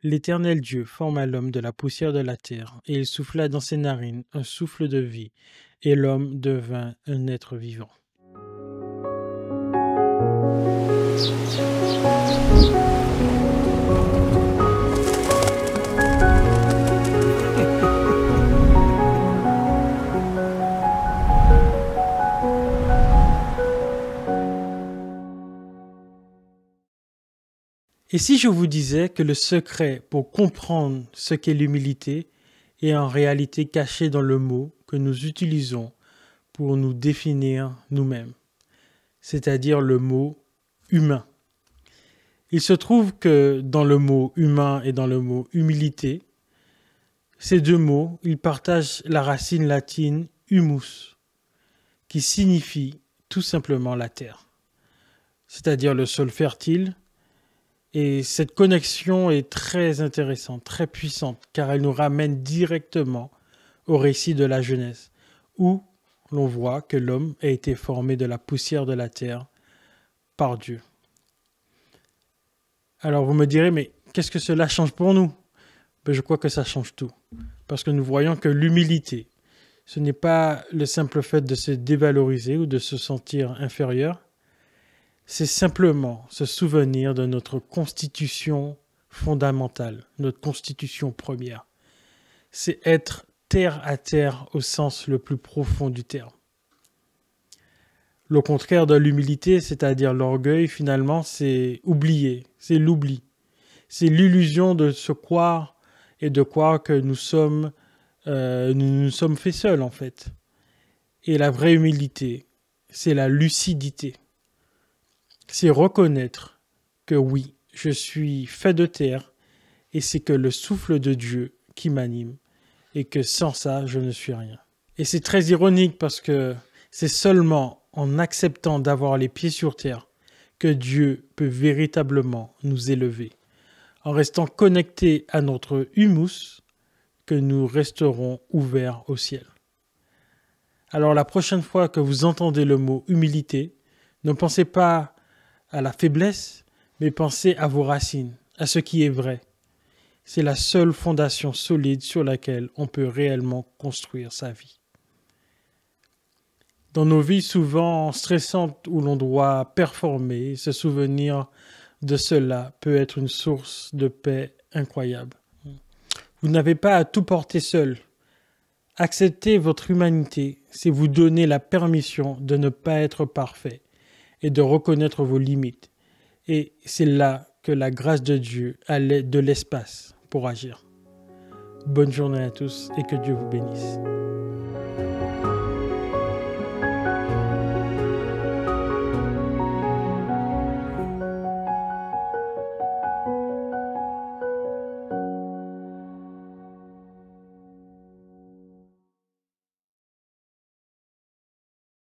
L'Éternel Dieu forma l'homme de la poussière de la terre, et il souffla dans ses narines un souffle de vie, et l'homme devint un être vivant. Et si je vous disais que le secret pour comprendre ce qu'est l'humilité est en réalité caché dans le mot que nous utilisons pour nous définir nous-mêmes, c'est-à-dire le mot humain. Il se trouve que dans le mot humain et dans le mot humilité, ces deux mots, ils partagent la racine latine humus, qui signifie tout simplement la terre, c'est-à-dire le sol fertile. Et cette connexion est très intéressante, très puissante, car elle nous ramène directement au récit de la Genèse, où l'on voit que l'homme a été formé de la poussière de la terre par Dieu. Alors vous me direz, mais qu'est-ce que cela change pour nous? Je crois que ça change tout, parce que nous voyons que l'humilité, ce n'est pas le simple fait de se dévaloriser ou de se sentir inférieur, c'est simplement se souvenir de notre constitution fondamentale, notre constitution première. C'est être terre à terre au sens le plus profond du terme. Le contraire de l'humilité, c'est-à-dire l'orgueil, finalement, c'est oublier, c'est l'oubli. C'est l'illusion de se croire et de croire que nous sommes faits seuls, en fait. Et la vraie humilité, c'est la lucidité. C'est reconnaître que oui, je suis fait de terre et c'est que le souffle de Dieu qui m'anime et que sans ça, je ne suis rien. Et c'est très ironique parce que c'est seulement en acceptant d'avoir les pieds sur terre que Dieu peut véritablement nous élever. En restant connectés à notre humus, que nous resterons ouverts au ciel. Alors la prochaine fois que vous entendez le mot humilité, ne pensez pas à la faiblesse, mais pensez à vos racines, à ce qui est vrai. C'est la seule fondation solide sur laquelle on peut réellement construire sa vie. Dans nos vies souvent stressantes où l'on doit performer, se souvenir de cela peut être une source de paix incroyable. Vous n'avez pas à tout porter seul. Accepter votre humanité, c'est vous donner la permission de ne pas être parfait et de reconnaître vos limites. Et c'est là que la grâce de Dieu a de l'espace pour agir. Bonne journée à tous et que Dieu vous bénisse.